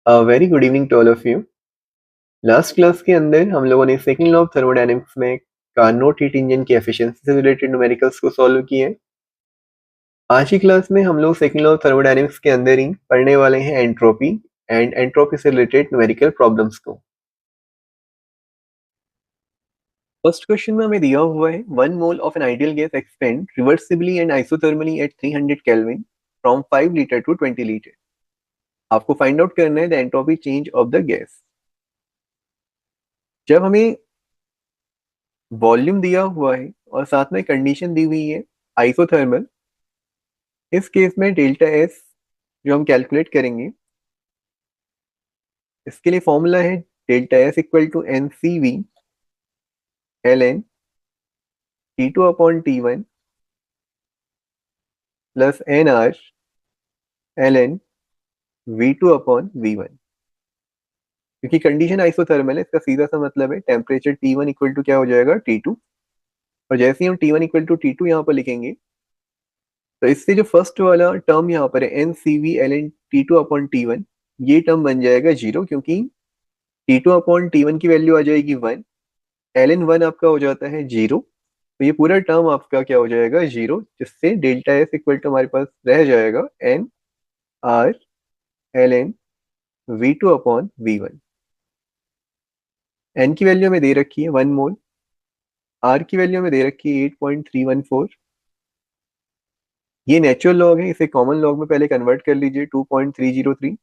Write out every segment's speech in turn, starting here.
Very good evening to all of you. Last class के अंदर हम लोगों ने सेकंड लॉ ऑफ थर्मोडायनेमिक्स में कार्नोट हीट इंजन की एफिशिएंसी से रिलेटेड न्यूमेरिकल्स को सॉल्व किए। आज की क्लास में हम लोग सेकंड लॉ ऑफ थर्मोडायनेमिक्स के अंदर ही पढ़ने वाले हैं एंट्रोपी एंड एंट्रोपी से रिलेटेड न्यूमेरिकल प्रॉब्लम्स को। फर्स्ट क्वेश्चन में हमें दिया हुआ है 1 mole of an ideal gas expand reversibly and isothermally at 300 kelvin from 5 litre to 20 litre. आपको फाइंड आउट करना है the entropy change of the gas. जब हमें वॉल्यूम दिया हुआ है और साथ में कंडीशन दी हुई है आइसोथर्मल, इस केस में डेल्टा एस जो हम कैलकुलेट करेंगे, इसके लिए फॉर्मूला है delta S equal to N C V L N T two upon T one plus N R L N V two upon V one. क्योंकि कंडीशन आइसोथर्मल है, इसका सीधा सा मतलब है temperature T one equal to क्या हो जाएगा टी टू। और जैसे ही हम T one equal to T two यहाँ पर लिखेंगे तो इससे जो फर्स्ट वाला टर्म यहाँ पर है N C V L N T two upon T one, ये टर्म बन जाएगा जीरो, क्योंकि T two upon T one की वैल्यू आ जाएगी वन, एल एन वन आपका हो जाता है जीरो। तो ये पूरा टर्म आपका क्या हो जाएगा जीरो, जिससे डेल्टा एस इक्वल टू हमारे पास रह जाएगा N R L N V two upon V one. N की वैल्यू में दे रखी है 1 मोल, आर की वैल्यू में दे रखी है 8.314। ये नेचुरल लॉग है, इसे कॉमन लॉग में पहले कन्वर्ट कर लीजिए 2.303।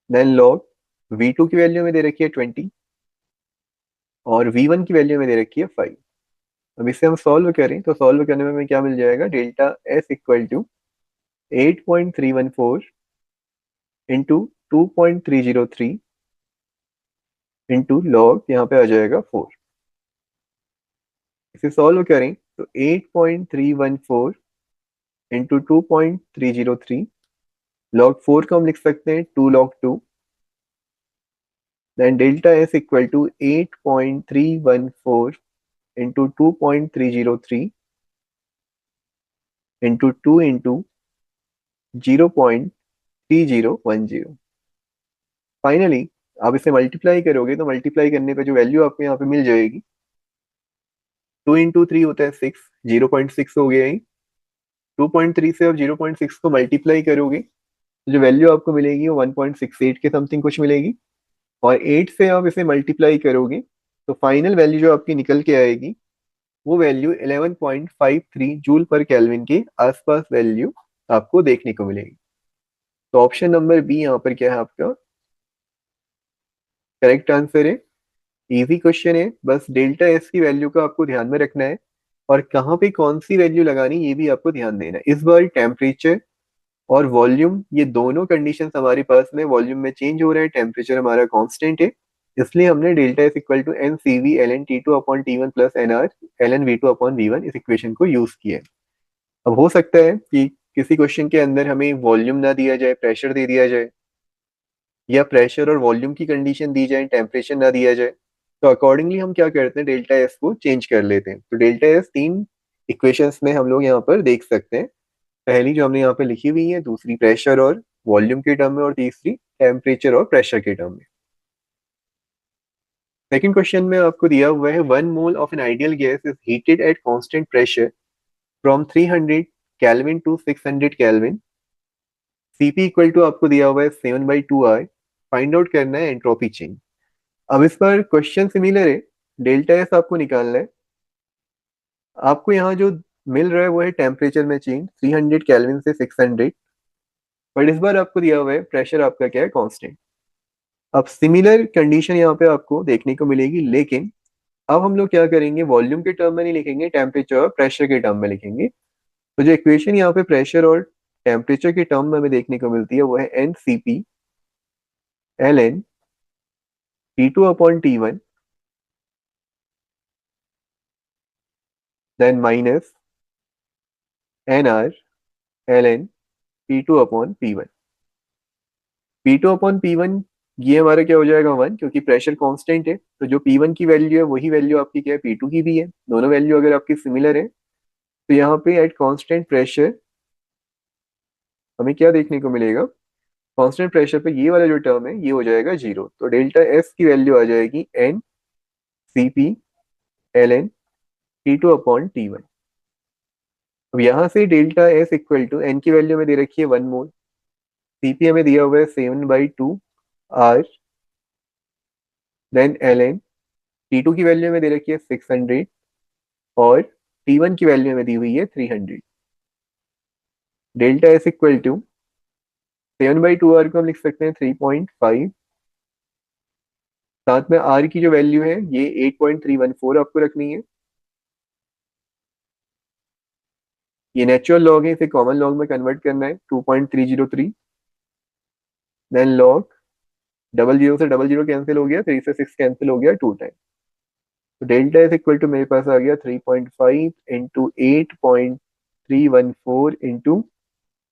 देन लॉग वी टू की वैल्यू में दे रखी है 20 और वी वन की वैल्यू में दे रखी है 5। अब इसे हम सॉल्व करें तो सॉल्व करने में हमें क्या मिल जाएगा, delta S equal to 8.314 into 2.303 into log यहाँ पे आ जाएगा 4। इसे सॉल्व करें तो 8.314 इंटू 2.303 लॉग 4 को हम लिख सकते हैं 2 log 2। Then delta S equal to 8.314 into 2.303 into 2 into 0.3010। Finally आप इसे मल्टीप्लाई करोगे तो मल्टीप्लाई करने पे जो वैल्यू आपको यहाँ पे मिल जाएगी, 2 इंटू 3 होता है 6, 0.6 हो गया ही। 2.3 से आप 0.6 को मल्टीप्लाई करोगे तो जो वैल्यू आपको मिलेगी वो 1.68 के समथिंग कुछ मिलेगी। और 8 से आप इसे मल्टीप्लाई करोगे तो फाइनल वैल्यू जो आपकी निकल के आएगी वो वैल्यू 11.53 जूल पर केल्विन के आसपास वैल्यू आपको देखने को मिलेगी। तो ऑप्शन नंबर बी यहाँ पर क्या है आपका करेक्ट आंसर है। इजी क्वेश्चन है, बस डेल्टा एस की वैल्यू का आपको ध्यान में रखना है और कहाँ पे कौन सी वैल्यू लगानी ये भी आपको ध्यान देना है। इस बार टेम्परेचर और वॉल्यूम ये दोनों कंडीशंस हमारे पास में वॉल्यूम में चेंज हो रहा है, टेम्परेचर हमारा कांस्टेंट है, इसलिए हमने delta S equal to N C V L N T two upon T one plus N R L N V two upon V one इस इक्वेशन को यूज किया है। अब हो सकता है कि किसी क्वेश्चन के अंदर हमें वॉल्यूम ना दिया जाए, प्रेशर दे दिया जाए, या प्रेशर और वॉल्यूम की कंडीशन दी जाए, टेम्परेचर ना दिया जाए, तो अकॉर्डिंगली हम क्या करते हैं डेल्टा एस को चेंज कर लेते हैं। तो डेल्टा एस तीन इक्वेशंस में हम लोग यहाँ पर देख सकते हैं। पहली जो हमने यहाँ पे लिखी हुई है, दूसरी प्रेशर और वॉल्यूम के टर्म में, और तीसरी टेम्परेचर और प्रेशर के टर्म में। सेकंड क्वेश्चन में आपको दिया हुआ है 1 mole of an ideal gas is heated at constant pressure from 300 kelvin to 600 kelvin. CP equal to आपको दिया हुआ है 7/2 आर। फाइंड आउट करना है एंट्रोपी चेंज। अब इस पर क्वेश्चन सिमिलर है, डेल्टा एस आपको निकालना है। आपको यहाँ जो मिल रहा है वो है टेम्परेचर में चेंज 300 केल्विन से 600, बट इस बार आपको दिया हुआ है प्रेशर आपका क्या है कांस्टेंट। अब सिमिलर कंडीशन यहाँ पे आपको देखने को मिलेगी, लेकिन अब हम लोग क्या करेंगे, वॉल्यूम के टर्म में नहीं लिखेंगे, टेम्परेचर और प्रेशर के टर्म में लिखेंगे। तो जो इक्वेशन यहाँ पे प्रेशर और टेम्परेचर के टर्म में हमें देखने को मिलती है वो है N C P L N T two upon T one then minus N R L N P two upon P one. P two upon P one ये हमारा क्या हो जाएगा वन, क्योंकि प्रेशर कांस्टेंट है, तो जो पी वन की वैल्यू है वही वैल्यू आपकी क्या है पी टू की भी है। दोनों वैल्यू अगर आपकी सिमिलर है तो यहाँ पे एट कांस्टेंट प्रेशर हमें क्या देखने को मिलेगा, कांस्टेंट प्रेशर पे ये वाला जो टर्म है ये हो जाएगा जीरो, तो डेल्टा एस की वैल्यू आ जाएगी N C P L N T2/T1। अब यहाँ से delta S equal to N की वैल्यू में दे रखी है 1 मोल, सीपी हमें दिया हुआ है 7/2 R, then L N T2 की वैल्यू में दे रखी है 600 और T1 की वैल्यू में दी हुई है 300। Delta S equal to 7/2R को हम लिख सकते हैं 3.5, साथ में R की जो वैल्यू है ये 8.314 आपको रखनी है। ये नेचुरल लॉग है, इसे कॉमन लॉग में कन्वर्ट करना है 2.303, देन लॉग, डबल जीरो से डबल जीरो कैंसिल हो गया, 3 से 6 कैंसिल हो गया 2 टाइम, तो डेल्टा इज इक्वल टू मेरे पास आ गया 3.5 इंटू 8.314 इंटू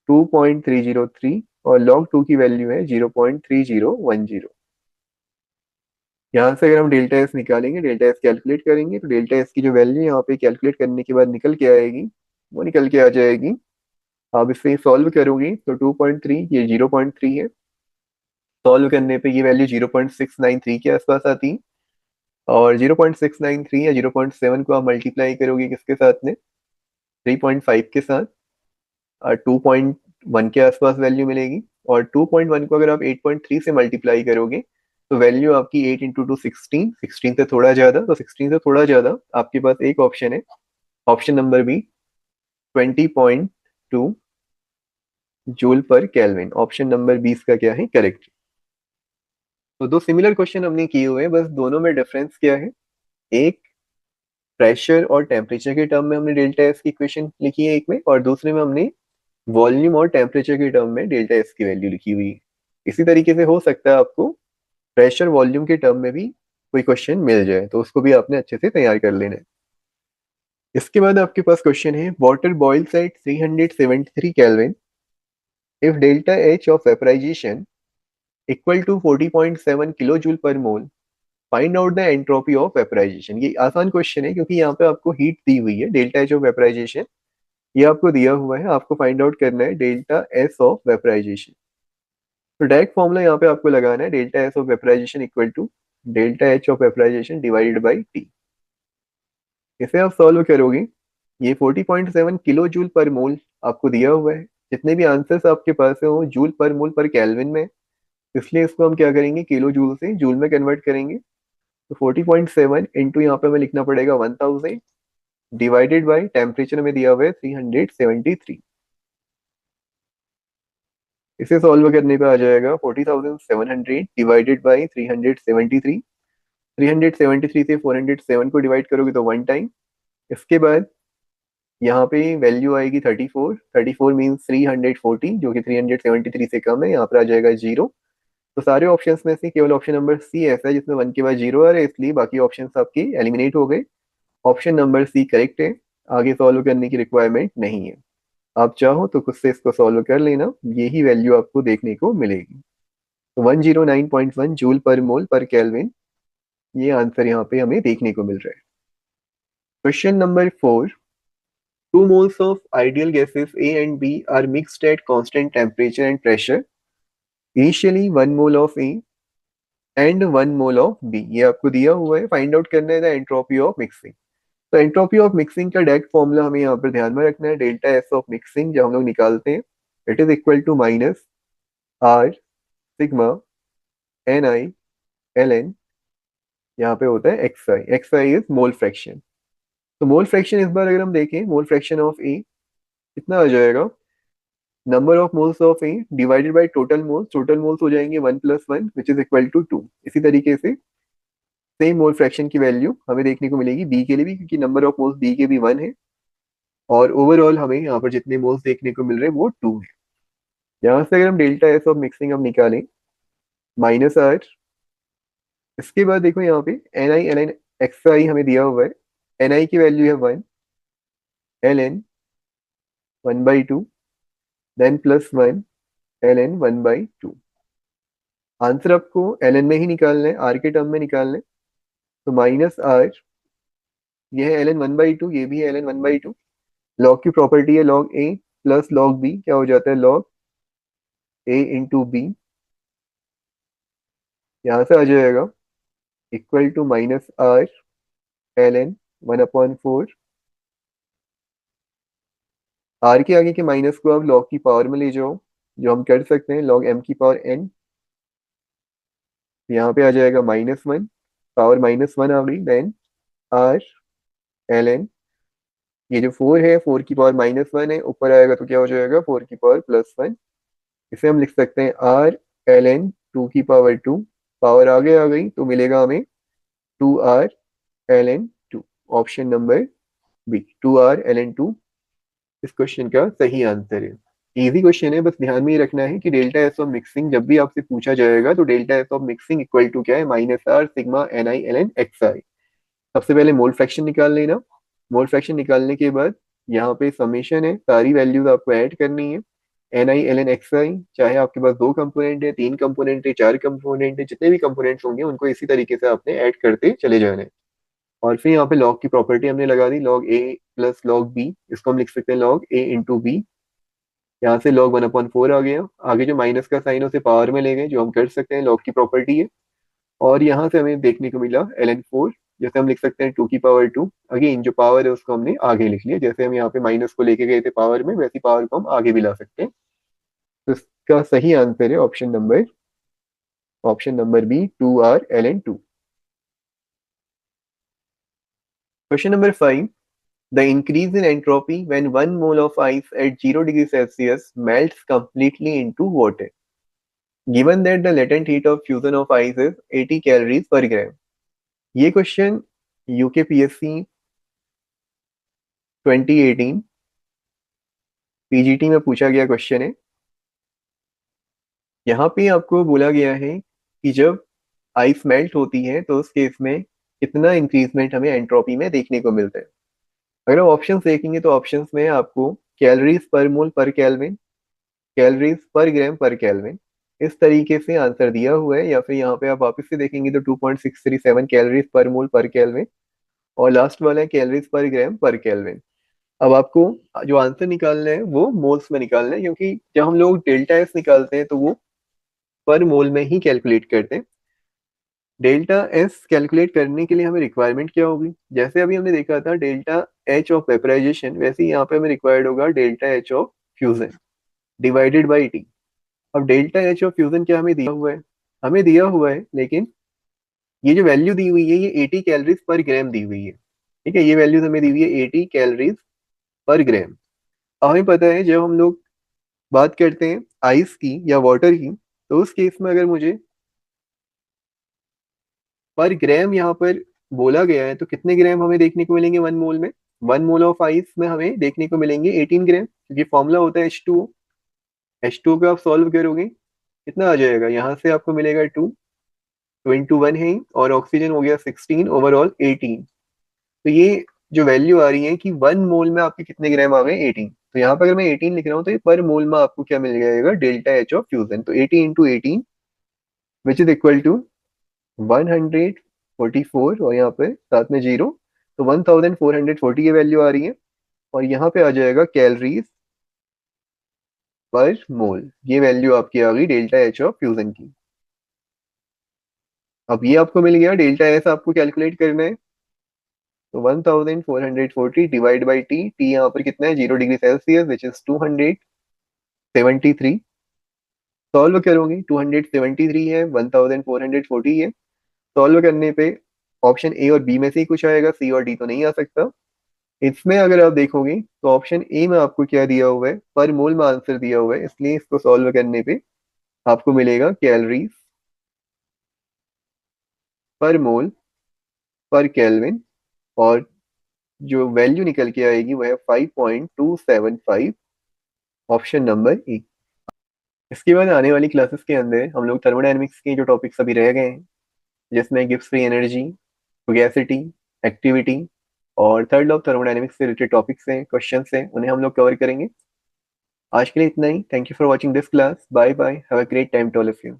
2.303 और log 2 की वैल्यू है 0.3010। यहाँ से अगर हम डेल्टा एस निकालेंगे, डेल्टा एस कैलकुलेट करेंगे, तो डेल्टा एस की जो वैल्यू यहाँ पे कैलकुलेट करने के बाद निकल के आएगी, वो निकल के आ जाएगी, आप इसे सॉल्व करोगे तो 2.3, ये 0.3 है, सॉल्व करने पे ये वैल्यू 0.693 के आसपास आती है, और 0.693 या 0.7 को आप मल्टीप्लाई करोगे किसके साथ में, 3.5 के साथ, और 2.1 के आसपास वैल्यू मिलेगी, और 2.1 को अगर आप 8.3 से मल्टीप्लाई करोगे तो वैल्यू आपकी 8 इंटू टू 16, 16 से थोड़ा ज्यादा, तो 16 से थोड़ा ज्यादा आपके पास एक ऑप्शन है, option number B 20.2 joule per kelvin, option number 20 का क्या है करेक्ट। तो दो सिमिलर क्वेश्चन हमने किए हुए हैं, बस दोनों में डिफरेंस क्या है, एक प्रेशर और टेम्परेचर के टर्म में हमने डेल्टा एस की इक्वेशन लिखी है एक में, और दूसरे में हमने वॉल्यूम और टेम्परेचर के टर्म में डेल्टा एस की वैल्यू लिखी हुई है। इसी तरीके से हो सकता है आपको प्रेशर वॉल्यूम के टर्म में भी कोई क्वेश्चन मिल जाए, तो उसको भी आपने अच्छे से तैयार कर लेना है। इसके बाद आपके पास क्वेश्चन है, water boils at 373 kelvin if delta H of vaporisation equal to 40.7 kilo joule per mole, find out the entropy of vaporisation. ये आसान क्वेश्चन है क्योंकि यहाँ पे आपको हीट दी हुई है, डेल्टा एच ऑफ वेपराइजेशन ये आपको दिया हुआ है, आपको फाइंड आउट करना है डेल्टा एस ऑफ वेपराइजेशन। तो डायरेक्ट फॉर्मूला यहाँ पे आपको लगाना है, delta S of vaporisation equal to delta H of vaporisation divided by T. इसे आप सॉल्व करोगे, ये 40.7 किलो जूल पर मोल आपको दिया हुआ है, जितने भी आंसर्स आपके पास है वो जूल पर मोल पर केल्विन में, इसलिए इसको हम क्या करेंगे किलो जूल से जूल में कन्वर्ट करेंगे, तो 40.7 इंटू यहाँ पे हमें लिखना पड़ेगा 1000 डिवाइडेड बाई टेम्परेचर में दिया हुआ है 373। इसे सॉल्व करने पे आ जाएगा 40,700 डिवाइडेड बाई 373, 373 से 407 को डिवाइड करोगे तो 1 टाइम, इसके बाद यहाँ पे वैल्यू आएगी 34, 34 मीन्स 340 जो कि 373 से कम है, यहाँ पर आ जाएगा जीरो। तो सारे ऑप्शंस में से केवल ऑप्शन नंबर सी ऐसा है जिसमें 1 के बाद जीरो आ रहा है, इसलिए बाकी ऑप्शंस आपके एलिमिनेट हो गए, ऑप्शन नंबर सी करेक्ट है, आगे सॉल्व करने की रिक्वायरमेंट नहीं है। आप चाहो तो खुद से इसको सॉल्व कर लेना, यही वैल्यू आपको देखने को मिलेगी। तो 109.1 जूल पर मोल पर केल्विन, ये आंसर यहाँ पे हमें देखने को मिल रहा है। Question number 4, 2 moles of ideal gases A and B are mixed at constant temperature and pressure. Initially 1 mole of A and 1 mole of B, ये आपको दिया हुआ है, फाइंड आउट करना है द एंट्रोपी ऑफ मिक्सिंग। तो एंट्रोपी ऑफ मिक्सिंग का direct formula हमें यहाँ पर ध्यान में रखना है, डेल्टा एस ऑफ मिक्सिंग जब हम लोग निकालते हैं it is equal to minus R sigma N I L N, यहाँ पे होता है X I, X I is mole fraction. तो मोल फ्रैक्शन इस बार अगर हम देखें, मोल फ्रैक्शन ऑफ ए कितना आ जाएगा, number of moles of A divided by total moles, total moles हो जाएंगे 1+1 विच इज इक्वल टू 2। इसी तरीके से सेम मोल फ्रैक्शन की वैल्यू हमें देखने को मिलेगी बी के लिए भी, क्योंकि नंबर ऑफ मोल्स बी के भी 1 है, और ओवरऑल हमें यहाँ पर जितने मोल्स देखने को मिल रहे हैं वो 2 है। यहाँ से अगर हम डेल्टा एस ऑफ मिक्सिंग हम निकालें, माइनस आर, इसके बाद देखो यहाँ पे N I L N X I हमें दिया हुआ है, एन आई की वैल्यू है 1, L N 1/2, then +1 L N 1/2। Answer आपको एल एन में ही निकालना है, आर के टर्म में निकालना है, तो माइनस आर, ये है एल एन 1/2, ये भी है एल एन 1/2, लॉग की प्रॉपर्टी है लॉग ए प्लस लॉग बी क्या हो जाता है लॉग ए इंटू बी, यहाँ से आ जाएगा equal to minus R L N 1/4। R के आगे के माइनस को आप लॉग की पावर में ले जाओ, जो हम कर सकते हैं, लॉग एम की पावर एन। यहाँ पे आ जाएगा -1, पावर -1 आ गई, देन आर एल एन। ये जो 4 है, 4 की पावर -1 है, ऊपर आएगा तो क्या हो जाएगा, 4 की पावर +1। इसे हम लिख सकते हैं आर एल एन 2 की पावर 2। पावर आगे आ गई तो मिलेगा हमें 2R ln 2। Option number B, 2R ln 2 इस क्वेश्चन का सही आंसर है। इजी क्वेश्चन है, बस ध्यान में ये रखना है कि डेल्टा एस ऑफ मिक्सिंग जब भी आपसे पूछा जाएगा तो delta S of mixing equal to क्या है, -R sigma NI ln xi। सबसे पहले मोल फ्रैक्शन निकाल लेना। मोल फ्रैक्शन निकालने के बाद यहाँ पे समेशन है, सारी वैल्यूज आपको ऐड करनी है। NI ln xi, चाहे आपके पास 2 कंपोनेंट है, 3 कंपोनेंट है, 4 कंपोनेंट है, जितने भी कंपोनेंट्स होंगे उनको इसी तरीके से आपने ऐड करते चले जाना है। और फिर यहाँ पे लॉग की प्रॉपर्टी हमने लगा दी, लॉग ए प्लस लॉग बी, इसको हम लिख सकते हैं लॉग ए इंटू बी। यहाँ से log 1/4 आ गया, आगे जो माइनस का साइन है उसे पावर में ले गए, जो हम कर सकते हैं, लॉग की प्रॉपर्टी है। और यहाँ से हमें देखने को मिला ln 4, जैसे हम लिख सकते हैं 2 की पावर 2। अगेन जो पावर है उसको हमने आगे लिख लिया, जैसे हम यहाँ पे माइनस को लेके गए थे पावर में, वैसी पावर को हम आगे भी ला सकते हैं। तो इसका सही आंसर है option number B, 2R ln 2। Question number 5, the increase in entropy when 1 mole of ice at 0 degree Celsius melts completely into water, given that the latent heat of fusion of ice is 80 calories per gram। ये question UKPSC 2018 PGT में पूछा गया question है। यहाँ पे आपको बोला गया है कि जब आइस मेल्ट होती है तो उस केस में कितना इंक्रीजमेंट हमें एंट्रोपी में देखने को मिलता है। अगर आप ऑप्शंस देखेंगे तो ऑप्शंस में आपको कैलोरीज पर मोल पर केल्विन, कैलोरीज पर ग्राम पर केल्विन, इस तरीके से आंसर दिया हुआ है। या फिर यहाँ पे आप वापस से देखेंगे तो 2.637 कैलोरीज पर मोल पर केल्विन, और लास्ट वाला है कैलोरीज पर ग्राम पर केल्विन। अब आपको जो आंसर निकालना है वो मोल्स में निकालना है, क्योंकि जब हम लोग डेल्टा एस निकालते हैं तो वो पर मोल में ही कैलकुलेट करते हैं। डेल्टा एस कैलकुलेट करने के लिए हमें रिक्वायरमेंट क्या होगी, जैसे अभी हमने देखा था डेल्टा एच ऑफ वेपराइजेशन, वैसे ही यहाँ पे हमें रिक्वायर्ड होगा delta H of fusion divided by T. अब डेल्टा एच ऑफ फ्यूजन क्या हमें दिया हुआ है, हमें दिया हुआ है, लेकिन ये जो वैल्यू दी हुई है ये 80 कैलोरीज पर ग्राम दी हुई है। ठीक है, ये वैल्यूज हमें दी हुई है 80 कैलोरीज पर ग्राम। अब हमें पता है जब हम लोग बात करते हैं आइस की या वाटर की, तो उस केस में अगर मुझे पर ग्राम यहाँ पर बोला गया है तो कितने ग्राम हमें देखने को मिलेंगे 1 मोल में। 1 मोल ऑफ आइस में हमें देखने को मिलेंगे 18 ग्राम, क्योंकि फॉर्मूला होता है H2O। H2O का आप सॉल्व करोगे कितना आ जाएगा, यहाँ से आपको मिलेगा 2, 2 × 1 है, और ऑक्सीजन हो गया 16, ओवरऑल 18। तो ये जो वैल्यू आ रही है कि 1 मोल में आपके कितने ग्राम आ गए, 18। तो यहाँ पर अगर मैं 18 लिख रहा हूँ तो ये पर मोल में आपको क्या मिल जाएगा, डेल्टा एच ऑफ फ्यूजन। तो 80 × 18 विच इज इक्वल टू 144, और यहाँ पे साथ में जीरो, तो 1440 की वैल्यू आ रही है। और यहाँ पे आ जाएगा कैलोरीज पर मोल, ये वैल्यू आपकी आ गई डेल्टा एच ऑफ फ्यूजन की। अब ये आपको मिल गया, डेल्टा एस आपको कैलकुलेट करना है। तो 1440 डिवाइड बाई टी, टी यहाँ पर कितना है, 0 degree Celsius which is 273। Solve करोगे 273 है, 1440 है। सॉल्व करने पे ऑप्शन ए और बी में से ही कुछ आएगा, सी और डी तो नहीं आ सकता। इसमें अगर आप देखोगे तो ऑप्शन ए में आपको क्या दिया हुआ है, पर मोल में आंसर दिया हुआ है, इसलिए इसको सॉल्व करने पे आपको मिलेगा कैलोरीज पर मोल पर केल्विन, और जो वैल्यू निकल के आएगी वह है 5.275, ऑप्शन नंबर ए। इसके बाद आने वाली क्लासेस के अंदर हम लोग थर्मोडायनेमिक्स के जो टॉपिक्स अभी रह गए हैं, जिसमें गिब्स फ्री एनर्जी, फुगैसिटी, एक्टिविटी और थर्ड लॉ ऑफ थर्मोडायनेमिक्स से रिलेटेड टॉपिक्स हैं, क्वेश्चंस हैं, उन्हें हम लोग कवर करेंगे। आज के लिए इतना ही। Thank you for watching this class. Bye bye, have a great time to all of you.